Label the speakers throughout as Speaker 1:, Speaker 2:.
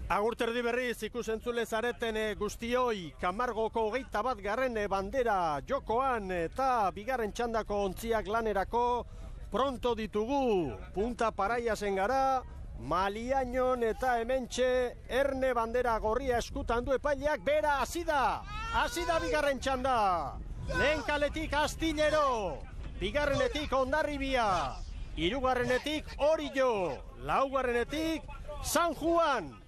Speaker 1: Agurterdi berriz ikusentzule zareten guztioi, Kamargoko 21. bandera jokoan eta bigarren txandako ontziak lanerako pronto ditugu. Punta Paraiasen gara, Maliañon eta hementxe Erne bandera gorria eskutan du epaileak, bera hasi da bigarren txanda. Lehen kaletik Astillero, bigarrenetik Hondarribia, hirugarrenetik Orillo, laugarrenetik San Juan.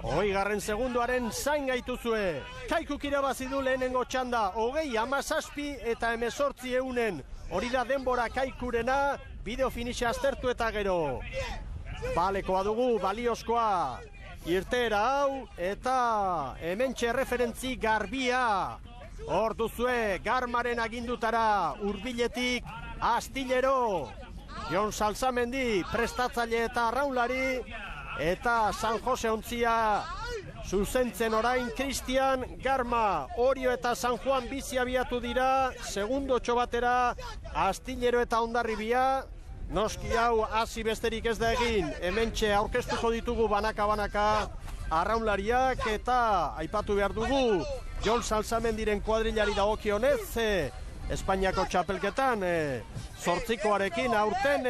Speaker 1: Hogeigarren segundoaren zain gaituzue. Kaikuk irabazi du lehenengo txanda, 20-17 eta 18 hori da denbora Kaikurena, bideo finixe aztertu eta gero. Balekoa dugu, baliozkoa. Irteera hau eta hementxe referentzi garbia. Hor duzue, Garmaren agindutara, hurbiletik Astillero. Jon Salsamendi, prestatzaile eta arraunlari. Eta San Jose ontzia zuzentzen orain Cristian Garma. Orio eta San Juan bizi abiatu dira, segundo txobatera Astillero eta Hondarribia. Noski hau hasi besterik ez da egin, hementxe aurkeztuko ditugu banaka-banaka arraunlariak eta aipatu behar dugu Jon Salsamendiren kuadrilari dagokionez, Espainiako txapelketan, zortzikoarekin aurten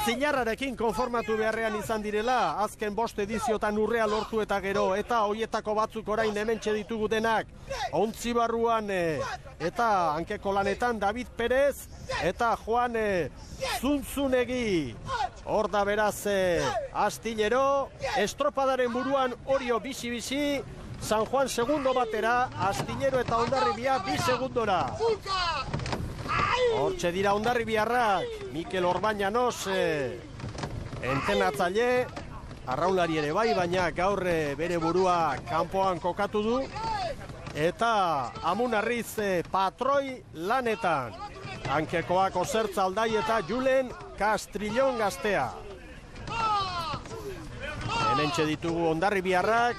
Speaker 1: zilarrarekin konformatu beharrean izan direla, azken 5 ediziotan urrea lortu eta gero, eta hoietako batzuk orain hementxe ditugu denak, ontzi barruan eta hankeko lanetan David Perez eta Juan Zunzunegi. Hor da beraz Astillero, estropadaren buruan Orio bizi-bizi, San Juan segundo batera, Astillero eta Hondarribia 2 segundora. Hortxe dira Hondarribiarrak, Mikel Orbañanos entenatzaile, arraunlari ere bai, baina gaur bere burua kanpoan kokatu du, eta Amunarriz patroi lanetan. Hankekoak Osertza Aldai eta Julen Castrillon gaztea. Hementxe ditugu Hondarribiarrak,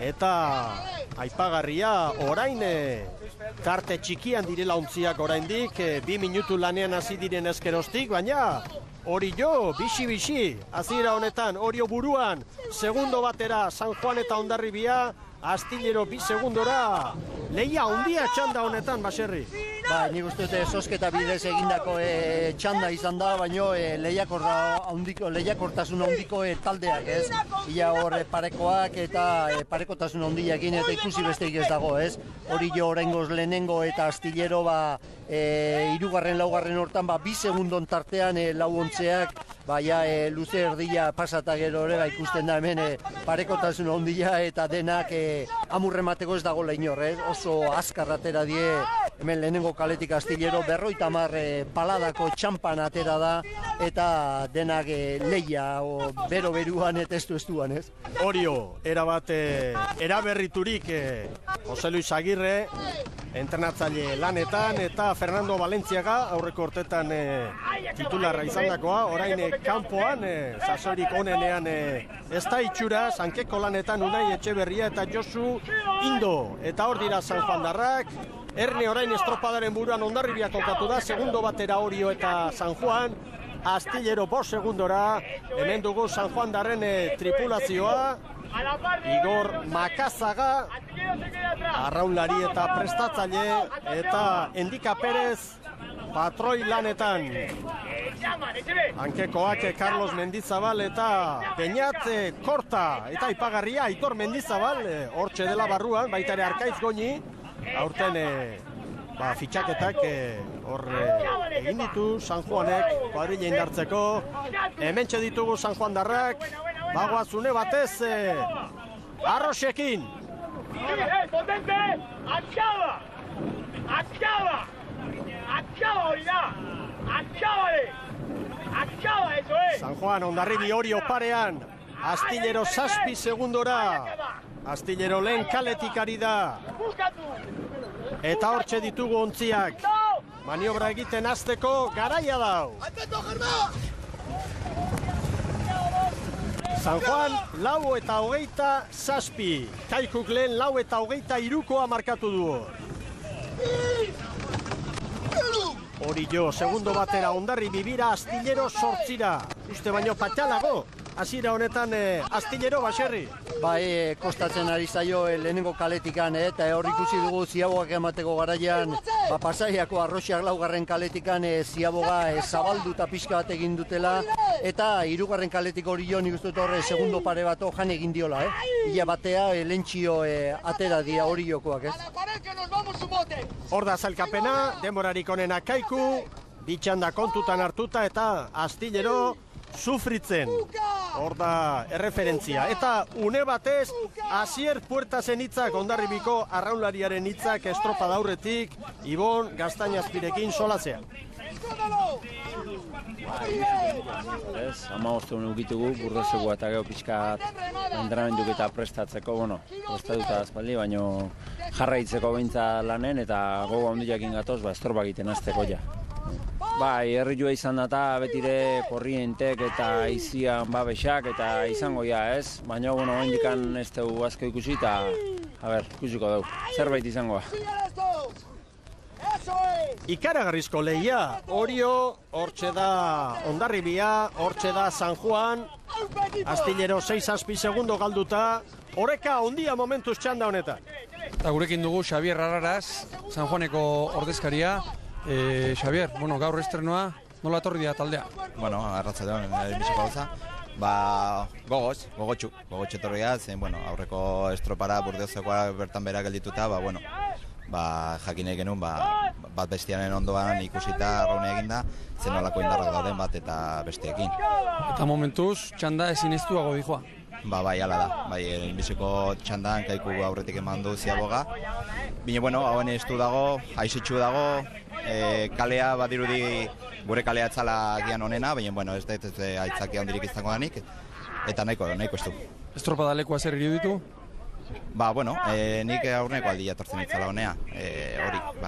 Speaker 1: eta aipagarria orain tarte txikian direla ontziak oraindik, 2 minutu lanean hasi diren ezkerostik, baina Orio bixi-bixi, hasiera honetan Orio buruan, segundo batera San Juan eta Hondarribia, Astillero 2 segundora, lehia handia txanda honetan, Baserri.
Speaker 2: Ba, nik uste dute sosketa bidez egindako txanda izan da, baino lehiakortasun handiko taldeak, ez? Ia hor parekoak eta parekotasun handiakin eta ikusi besteik ez dago, ez? Orillo oraingoz lehenengo eta Astillero hirugarren laugarren hortan 2 segundon tartean lauontzeak, luze erdila pasata gero ere ikusten da hemen parekotasun handia eta denak amurremateko ez dago leinor, ez? Oso azkar atera die hemen lehenengo kaletik Astillero 50 paladako txampan atera da eta denak lehia bero-beruan eta estu-estuan, ez?
Speaker 1: Orio, erabat eraberriturik Jose Luis Agirre, entrenatzaile lanetan, eta Fernando Valentziaga, aurreko urtetan titularra izandakoa, orain kanpoan, sasorik onenean ez da itxura, hankeko lanetan Unai Etxeberria eta Josu Indo, eta hor dira San Juandarrak. Erne orain estropadaren buruan Hondarribia kokatu da, segundo batera Orio eta San Juan, Astillero 5 segundora, hemen dugu San Juan darren tripulazioa, Igor Makazaga, arraunlari eta prestatzaile, eta Endika Perez, patroi lanetan. Hankekoak Carlos Mendizabal eta Beñat Korta, eta ipagarria Aitor Mendizabal, hortxe dela barruan, baita ere Arkaiz Goñi, aurten fitxaketak hor egin ditu San Juanek kuadrilla indartzeko. Hementxe ditugu San Juandarrak, bagoazune batez Arrosekin.
Speaker 3: Potente, acaba hori da, acaba eso
Speaker 1: San Juan, Hondarribi Orio parean, Astillero 7 segundora, Astillero lehen kaletik ari da. Eta hortxe ditugu ontziak, maniobra egiten hasteko garaia dau. San Juan, 4 eta 27, Kaikuk lehen 4 eta 23 markatu du. Orillo, segundo batera Hondarribi bira, Astillero 8. Uste baino patxalago, hasiera honetan Astillero Baserri.
Speaker 2: Bai, kostatzen ari zaio lehenengo kaletikan, eta hor ikusi dugu Ziabogak emateko garaian, Pasaiako Arroxak laugarren kaletikan Ziaboga zabalduta pixka bat egin dutela, eta hirugarren kaletik Orion nik uste dut horre segundo pare bat jan egin diola, Ia batea lentxio atera dia Oriokoak,
Speaker 1: Hor da zailkapena, denborarik onena Kaiku, bitxanda kontutan hartuta eta Astillero sufritzen. Hor da erreferentzia. Eta une batez, Asier Puertasen hitzak, Hondarribiko arraunlariaren hitzak estropa daurretik, Ibon Gaztainazpirekin solazean.
Speaker 4: Ez, 15 ukitugu, Burdezuko eta geho pixkat entrenamenduk eta prestatzeko, prestatuta azpaldi, baino jarraitzeko beintza lanen eta gogo handiakin gatoz, estorba egiten azteko ja. Bai, herri izan data betire korrientek eta izian babesak eta izango ez? Baina, indikan ez dugu asko ikusi eta, ikusiko dugu, zerbait izangoa.
Speaker 1: Ikaragarrizko lehia, Orio, hortxe da Hondarribia, hortxe da San Juan, Astillero 6-6 segundo galduta, oreka ondia momentuz txanda honetan.
Speaker 5: Eta gurekin dugu Xavier Araraz, San Juaneko ordezkaria. Xavier, gaur estrenoa, nola etorri dira taldea?
Speaker 6: Arratsaldeon, biziko gauza. Gogotxu etorri da, zen, aurreko estropara Burdeozekoa bertan bera geldituta, jakin nahi genuen, bat bestianen ondoan ikusita arraune eginda, zen nolako indarrak dauden bat eta besteekin.
Speaker 5: Eta momentuz, txanda ezin ez duago dijoa?
Speaker 6: Bai, ala da. Biziko txandan Kaiku aurretik eman du Ziaboga. Bine, hauen ez du dago, aizetxu dago, kalea badirudi gure kalea etzala gian onena, baina, ez aitzaki handirik izango danik, eta nahiko ez du.
Speaker 5: Estropada lekua zer iruditu?
Speaker 6: Nik aurreneko aldia etortzen itzala honea.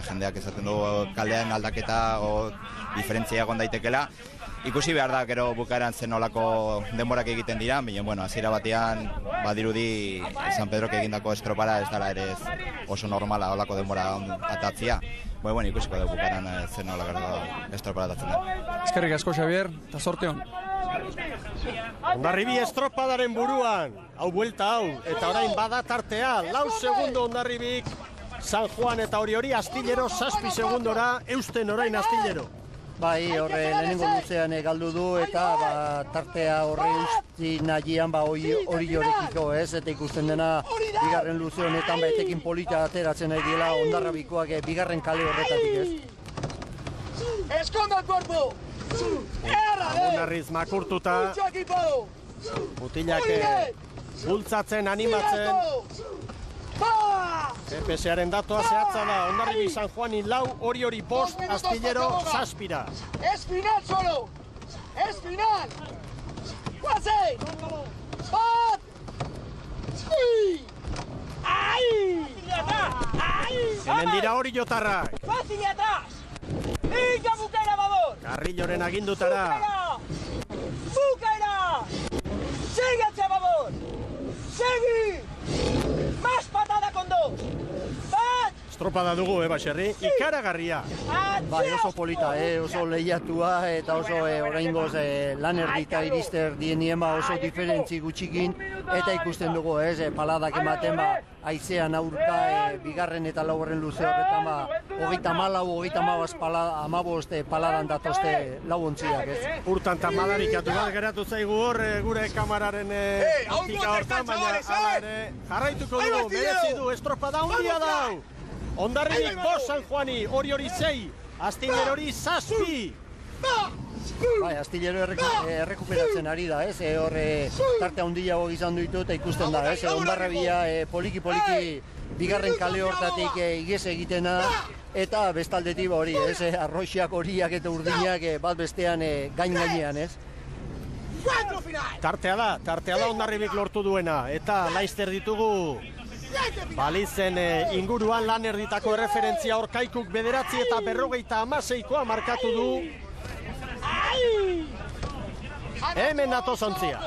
Speaker 6: Jendeak esaten du kaldean aldaketa o diferentzia egon daitekela. Ikusi behar da, gero bukaeran zen olako denborak egiten dira, baina, hasiera batean badirudi San Pedrok egindako estropara ez dara ere oso normala olako denbora atatzia. Ikusiko dugu bukaeran zen olako estropara atatzen da.
Speaker 5: Eskerrik asko, Xavier, eta sorte hon.
Speaker 1: Hondarribi estropadaren buruan, hau buelta hau, eta orain bada tartea, 4 segundo Hondarribik, San Juan eta hori Astillero 7 segundora, eusten orain Astillero.
Speaker 2: Bai, horre lehenengo luzean galdu du eta tartea horre usti nahian Oriorekiko, eta ikusten dena bigarren luze honetan etekin polita ateratzen ari dela Hondarribikoak bigarren kale horretatik,
Speaker 3: Eskonda el cuerpo!
Speaker 1: Hondarriz makurtuta, mutilak bultzatzen, animatzen. PPS-aren datua zehatza da, Hondarribi San Juani 4, Hori 5, Astillero 7.
Speaker 3: Es final solo! Es final! ¡Pase! ¡Bat! ¡Sí! ¡Ahí!
Speaker 1: Hemen dira Oriotarrak.
Speaker 3: ¡Fácil y atrás! ¡Illa Bucaera, favor!
Speaker 1: Carrilloren agindutara.
Speaker 3: ¡Bucaera! ¡Síguete, a favor! ¡Segui! ¡Más patada con 2! ¡Bat!
Speaker 1: Estropada dugu, Baserri, ikaragarria.
Speaker 2: Bai, oso polita, oso lehiatua eta oso oraingoz lan erdita irister dienien oso diferentzi gutxikin eta ikusten dugu, paladak ematen haizean aurka bigarren eta laugarren luze horretan 34 paladan datozte lauontziak,
Speaker 1: Urtan tamadarikatu bat geratu zaigu hor gure kamararen optika hortan, baina hala ere jarraituko dugu, merezi du, estropada handia dau. Hondarribik 5 San Juani, Hori 6, Astillero 7.
Speaker 2: Bai, Astillero errekuperatzen ari da, horre tarte handiago izan ditu eta ikusten da, Hondarribia poliki bigarren kale hortatik igez egitena eta bestaldetik hori, Arroxak, Horiak eta Urdinak bat bestean gainean,
Speaker 1: Tartea da Hondarribik lortu duena, eta laizter ditugu Balizen inguruan lan erditako erreferentzia hor Kaikuk 9 eta 56koa markatu du. Hemen datoz ontzia.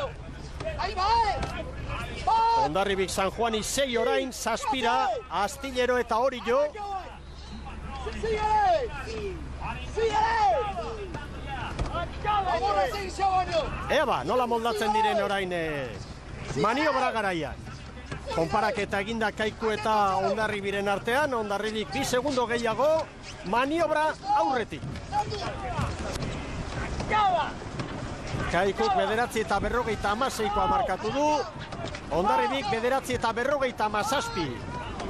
Speaker 1: Hondarribik San Juani 6 orain, 7, Astillero eta Orio. Ea ba, nola moldatzen diren orain maniobra garaian. Konparaketa eginda Kaiku eta Hondarribiren artean, Hondarribik 2 segundo gehiago, maniobra aurretik. Kaikuk 9:46 markatu du, Hondarribik 9:47.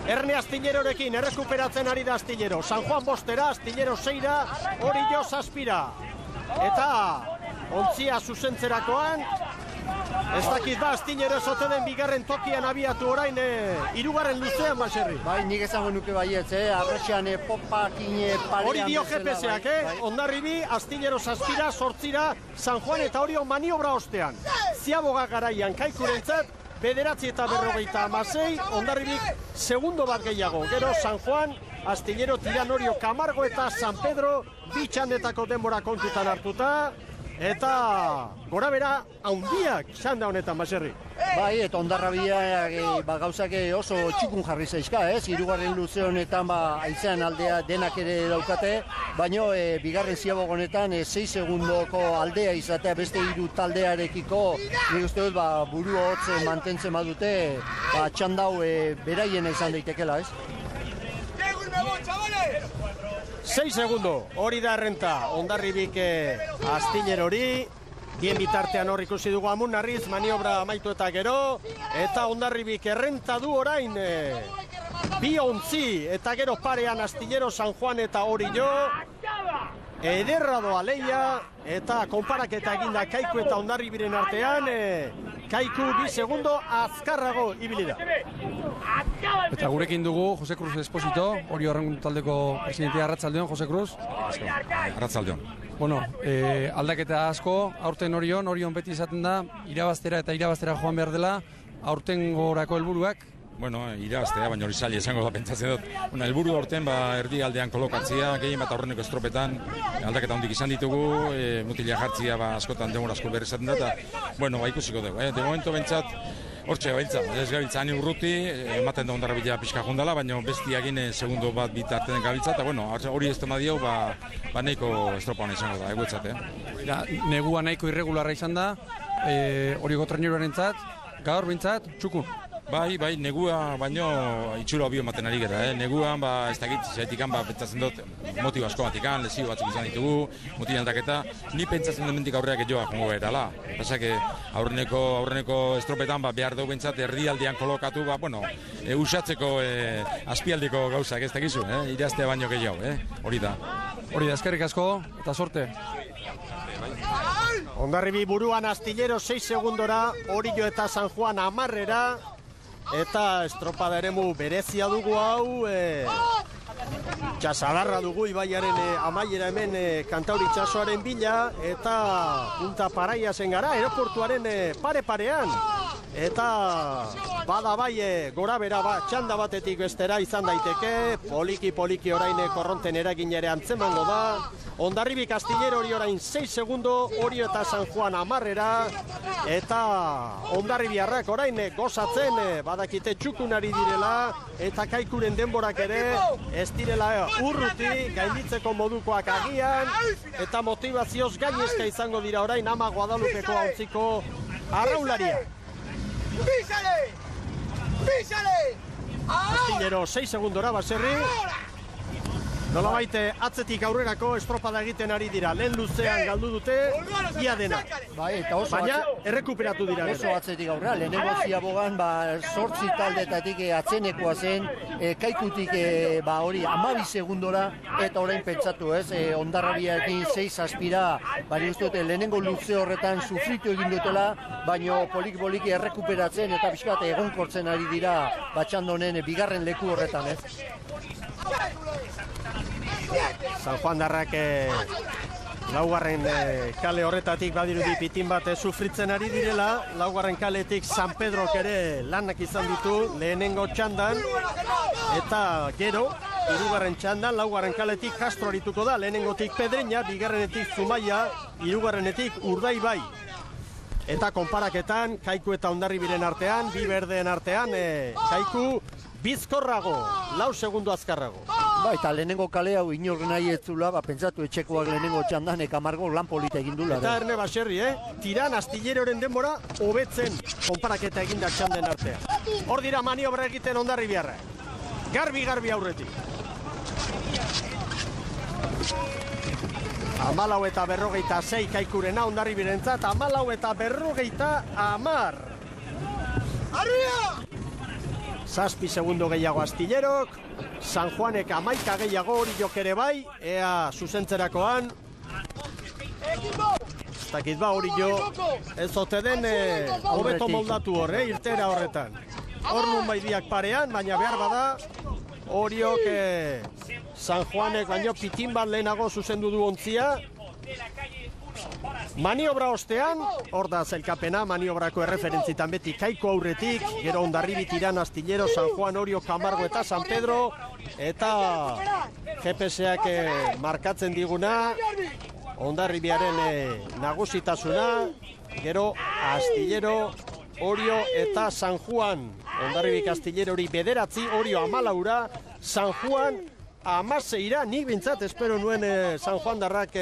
Speaker 1: Erne Astillerorekin errekuperatzen ari da Astillero. San Juan bostera, Astillero 6ra, Orillo 7ra. Eta ontzia zuzentzerakoan, ez dakit ba, Astillero ezote den bigarren tokian abiatu orain, 3. luzean baserri.
Speaker 2: Bai, nik esango nuke baietz, arrexean popakin parean.
Speaker 1: Hori dio GPS-ak, Hondarribi, Astillero 7ra, 8ra, San Juan eta Orio maniobra ostean. Ziaboga garaian Kaikurentzat, 9:46, Hondarribik segundo bat gehiago. Gero San Juan, Astillero, Tiranorio, Camargo eta San Pedro, 2 txandetako denbora kontutan hartuta. Eta gorabera handiak txanda honetan baserri.
Speaker 2: Bai, eta Hondarribia gauzak oso txukun jarri zaizka, 3. luze honetan aizean aldea denak ere daukate, baino bigarren ziabogo honetan 6 segundoko aldea izatea beste 3 taldearekiko, nik uste dut buru hotz mantentzen badute, txandau beraiena izan daitekela, ez?
Speaker 1: 6 segundo, hori da errenta, Hondarribik Astillerori, bien bitartean hor ikusi dugu Amunarriz, maniobra amaitu eta gero, eta Hondarribik errenta du orain, 2:11, eta gero parean Astillero, San Juan eta Orillo, ederra doa leia, eta konparaketa eginda Kaiku eta Hondarribiren artean, Kaiku 2 segundo azkarrago ibilida.
Speaker 5: Eta gurekin dugu Jose Cruz Esposito, hori horren taldeko presidentea. Arratsaldeon, Jose Cruz.
Speaker 7: Arratsaldeon.
Speaker 5: Bueno, aldaketa asko, aurten Orion beti izaten da, irabaztera joan behar dela, aurten gorako helburuak.
Speaker 7: Bueno, irabaztea, baina hori zaila esango da pentsatzen dut. Helburu aurten erdi aldean kolokatzea, gehien bat aurreneko estropetan, aldaketa hondik izan ditugu, mutila jartzia askotan demora asko berri izaten da, eta, bueno, ikusiko dugu. De momento bentsat, hortxe gabiltza, ez gabiltza ani urruti, ematen da Hondarribia pixka jondala, baina bestiagin segundo bat bitarten gabiltza, eta bueno, hori ez tema dio, nahiko estropan izango da, eguetzat,
Speaker 5: Negua nahiko irregularra izan da, hori gotreneroarentzat, gaur bintzat, txukun.
Speaker 7: Bai, negua baino itxura bio ematen ari gara, Neguan, ez dakit, zaitikan, pentsatzen dut motibo asko batikan, lesio batzuk izan ditugu, motila aldaketa, ni pentsatzen dut mentik aurreak joa jongo berala. Pasak, aurreneko estropetan, behar dugu bentsat, erdialdean kolokatu, usatzeko azpialdeko gauzak, ez dakizu, iraztea baino gehiago, hori da.
Speaker 5: Hori da, eskerrik asko, eta sorte.
Speaker 1: Hondarribi buruan Astillero 6 segundora, Orillo eta San Juan 10era, eta estropada eremu berezia dugu hau, txasadarra dugu ibaiaren amaiera hemen Kantauri itsasoaren bila, eta Punta Paraiasen gara, aeroportuaren pare-parean, eta bada bai gora bera txanda batetik bestera izan daiteke, poliki orain korronten eragin ere antzemango da. Hondarribik Astillero hori orain 6 segundo, Orio eta San Juan 10era, eta Hondarribiarrak orain gozatzen, badakite txukunari direla, eta Kaikuren denborak ere ez direla urruti, gainditzeko modukoak agian, eta motivazioz gainezka izango dira orain Ama Guadalupeko ontziko arraularia.
Speaker 3: Písale!
Speaker 1: Astillero 6 segundora baserri. Nolabait atzetik aurrerako estropada egiten ari dira. Lehen luzean galdu dute, ia dena. Baina errekuperatu dira.
Speaker 2: Oso atzetik aurrera, lehenengo ziabogan 8 taldetatik atzenekoa zen, Kaikutik hori 12 segundora, eta orain pentsatu Hondarribiarekin 6 aspira, baina uste dute lehenengo luze horretan sufritu egin dutela, baina poliki errekuperatzen eta pixkat egonkortzen ari dira batxandonen bigarren leku horretan,
Speaker 1: San Juan darrak laugarren kale horretatik badirudi pitin bat sufritzen ari direla, laugarren kaletik San Pedrok ere lanak izan ditu lehenengo txandan, eta gero, hirugarren txandan, laugarren kaletik Castro arituko da, lehenengotik Pedreña, bigarrenetik Zumaia, hirugarrenetik Urdaibai. Eta konparaketan, Kaiku eta Hondarribiren artean, bi berdeen artean, Kaiku bizkorrago, 4 segundo azkarrago.
Speaker 2: Ba, eta lehenengo kale hau inorren nahi etzula, pentsatu etxekoak lehenengo txandan Amargo lan polita egin dula.
Speaker 1: Eta Erne Baserri, Tiran Astilleroren denbora hobetzen konparaketa eginda txanden artean. Hor dira maniobra egiten Hondarribiarra. Garbi aurretik. 14 eta 46 Kaikurena Hondarribirentzat, 14 eta 50. Arria! 7 segundo gehiago Astillerok, San Juanek 11 gehiago Oriok ere bai, ea zuzentzerakoan. Ez dakit ba Orio, ez ote den hobeto moldatu hor, irtera horretan. Hor nun baidiak parean, baina behar bada, Oriok San Juanek baino pitin bat lehenago zuzendu du ontzia. Maniobra ostean, hor da zelkapena, maniobrako erreferentzitan beti Kaiko aurretik, gero Hondarribi, Tiran, Astillero, San Juan, Orio, Camargo eta San Pedro, eta GPS-ak markatzen diguna, Hondarribiaren nagusitasuna, gero Astillero, Orio eta San Juan. Hondarribik Astillerori 9, Orio 14, San Juan 16, nik bintzat espero nuen San Juan darrak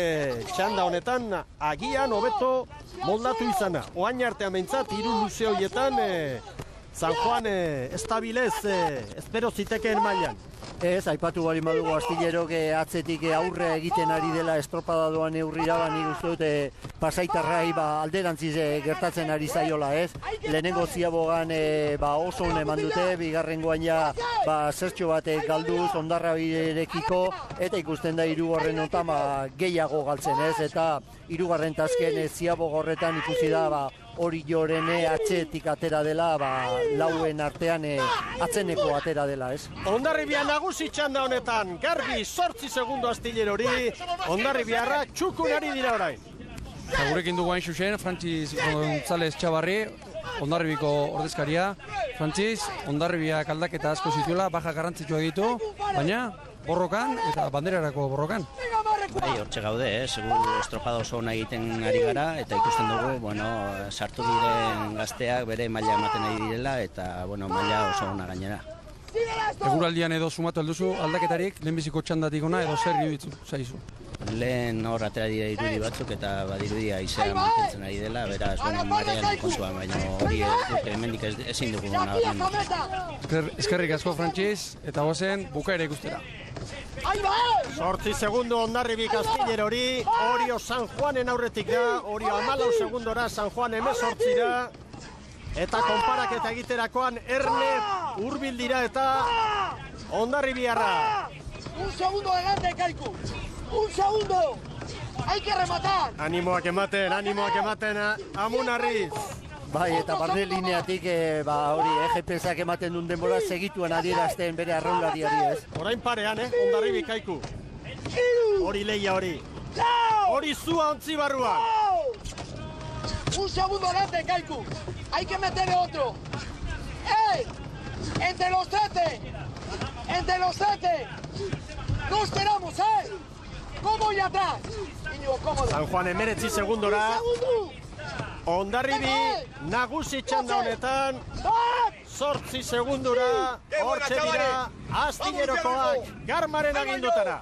Speaker 1: txanda honetan agian hobeto moldatu izana. Oain artean bintzat, 3 luze horietan San Juan estabilez espero zitekeen mailan.
Speaker 2: Ez, aipatu bali madugu Astillerok atzetik aurre egiten ari dela estropada doan eurrira, nik uste dut pasaitarrai alderantziz gertatzen ari zaiola, ez? Lehenengo ziabogan oso hon eman dute, bigarrengoan ja zertxo bat galduz, Hondarribirekiko, eta ikusten da hirugarren honetan gehiago galtzen, ez? Eta hirugarren tasken ziaboga horretan ikusi da Orioren atzetik atera dela, lauen artean atzeneko atera dela, ez?
Speaker 1: Hondarribia nagusi txanda honetan, garbi 8 segundo Astillerori, Hondarribiarra txukunari dira orain.
Speaker 5: Gurekin dugu hain xuxen, Frantziz González Txabarri, Hondarribiko ordezkaria. Frantziz, Hondarribiak aldaketa asko zituela, baja garrantzitsua ditu, baina borrokan eta banderarako borrokan.
Speaker 8: Bai, hortxe gaude, segur estropada oso ona egiten ari gara, eta ikusten dugu, sartu diren gazteak bere maila ematen ari direla, eta maila oso ona gainera.
Speaker 5: Eguraldian edo sumatu alduzu aldaketarik, lehenbiziko txandatik ona edo zer iruditu zaizu?
Speaker 8: Lehen hor atera dira irudi batzuk eta badirudi aizea mantentzen ari dela, beraz, marean kontuan, baina hori hemendik ezin dugu nabarmendu.
Speaker 5: Eskerrik asko Frantziz, eta gozen bukaera ikustera.
Speaker 1: 8 segundo Hondarribik Astillerori, Orio San Juanen aurretik da, Orio 14 segundora, San Juan 18ra, eta konparaketa egiterakoan Erne hurbil dira eta Hondarribiarra.
Speaker 3: Un segundo delante, Kaiku. Un segundo. Hay que rematar.
Speaker 1: Animoak ematen, Amunarriz.
Speaker 2: Bai, eta barne lineatik hori GPS-ak ematen duen denbora segituen adierazten bere arraunlariari, ez?
Speaker 1: Orain parean, Hondarribi Kaiku. Hori leia hori. Hori zua ontzi barruan.
Speaker 3: Un segundo delante, Kaiku. Hay que meterle otro. ¡Ey! Entre los 7. Entre los 7. No esperamos, ¿Cómo y atrás? Niño, cómodo.
Speaker 1: San Juan 19 segundora. Hondarribi nagusi txanda honetan. 8 segundura. Hortxe dira Astillerkoak Garmaren agindutara.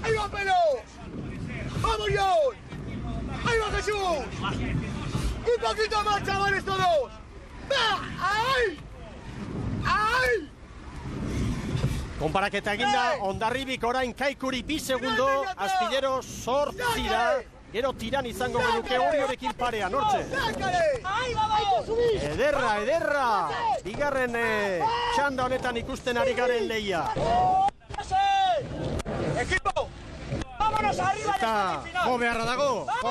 Speaker 3: ¡Ahí va, Pelo! ¡Vamos, John! ¡Ahí va, Jesús! ¡Un poquito más, chavales, todos! ¡Ahí! ¡Ahí!
Speaker 1: Konparaketa eginda, Hondarribik orain Kaikuri 2 segundo, Astillero 8 gero Tiran izango genuke Oriorekin parean, hortxe. Ederra, bigarren txanda honetan ikusten ari garen lehia.
Speaker 3: ¡Equipo! ¡Vámonos arriba!
Speaker 1: Eta jo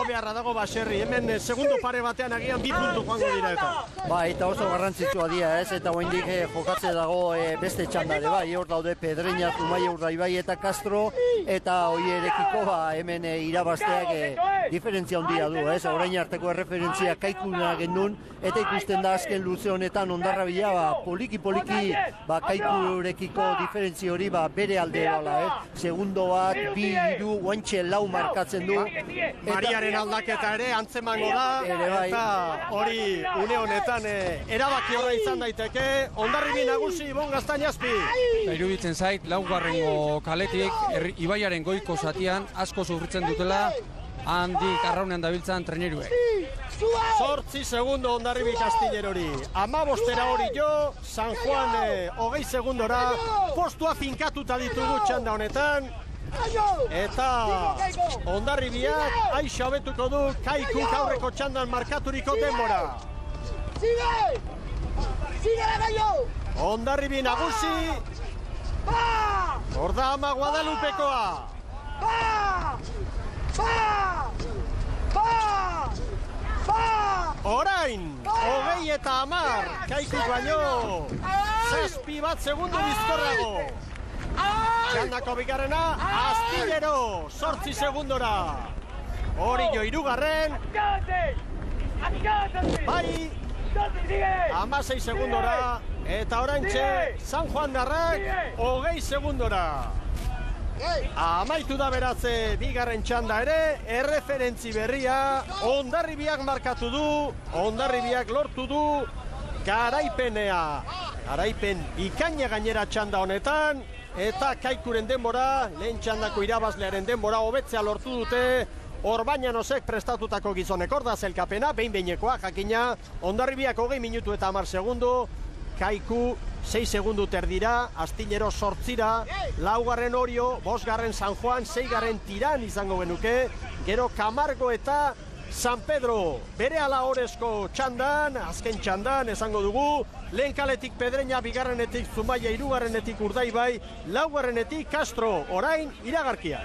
Speaker 1: beharra dago Baserri, hemen segundo pare batean agian 2 puntu joango dira eta.
Speaker 2: Ba, eta oso garrantzitsua dira, ez? Eta oraindik jokatze dago beste txanda de bai, hor daude Pedreña, Zumaia, Urdaibai eta Castro, eta hoierekiko hemen irabazteak diferentzia handia du, orain arteko erreferentzia Kaikuna gendun, eta ikusten da azken luze honetan Hondarribia poliki-poliki Kaikurekiko diferentzia hori bere alde doala, segundo bat, 2, 3, guantxe 4 markatzen du.
Speaker 1: Mariaren aldaketa ere antzemango da, eta hori une honetan erabaki horra izan daiteke, Hondarribi nagusi Ibon Gaztainazpi.
Speaker 5: Iruditzen zait, laugarrengo kaletik, Ibaiaren goiko zatian asko sufritzen dutela, handik arraunean dabiltzan treneruek.
Speaker 1: 8 segundo Hondarribi Kastillerori, 15 hori jo, San Juan 20 segundora, postua finkatuta ditugu txanda honetan, eta Hondarribiak aixa hobetuko du Kaikuk aurreko txandan markaturiko denbora. Hondarribi nagusi, Horda Ama Guadalupekoa. Orain, 20 eta 10, Kaikuk baino, 7 bat segundu bizkorrago. Txandako bigarrena, Astillero, 8 segundora. Hori jo hirugarren. Bai, 16 segundora. Eta oraintxe, San Juan Darrak, 20 segundora. Amaitu da beratze bigarren txanda ere, erreferentzi berria, Hondarribiak markatu du, Hondarribiak lortu du, garaipenea. Garaipen bikaina gainera txanda honetan, eta Kaikuren denbora, lehen txandako irabazlearen denbora hobetzea lortu dute, Orbañanosek prestatutako gizonek hor da zelkapena, behin-behinekoa jakina, Hondarribiak 20 minutu eta 10 segundu, Kaiku 6 segundu terdira, Astillero 8, 4 Orio, 5 San Juan, 6 Tiran izango genuke, gero Camargo eta San Pedro, bere ala horrezko txandan, azken txandan esango dugu, lehen kaletik Pedreña, bigarrenetik Zumaia, 3 Urdaibai, 4 Castro, orain iragarkia.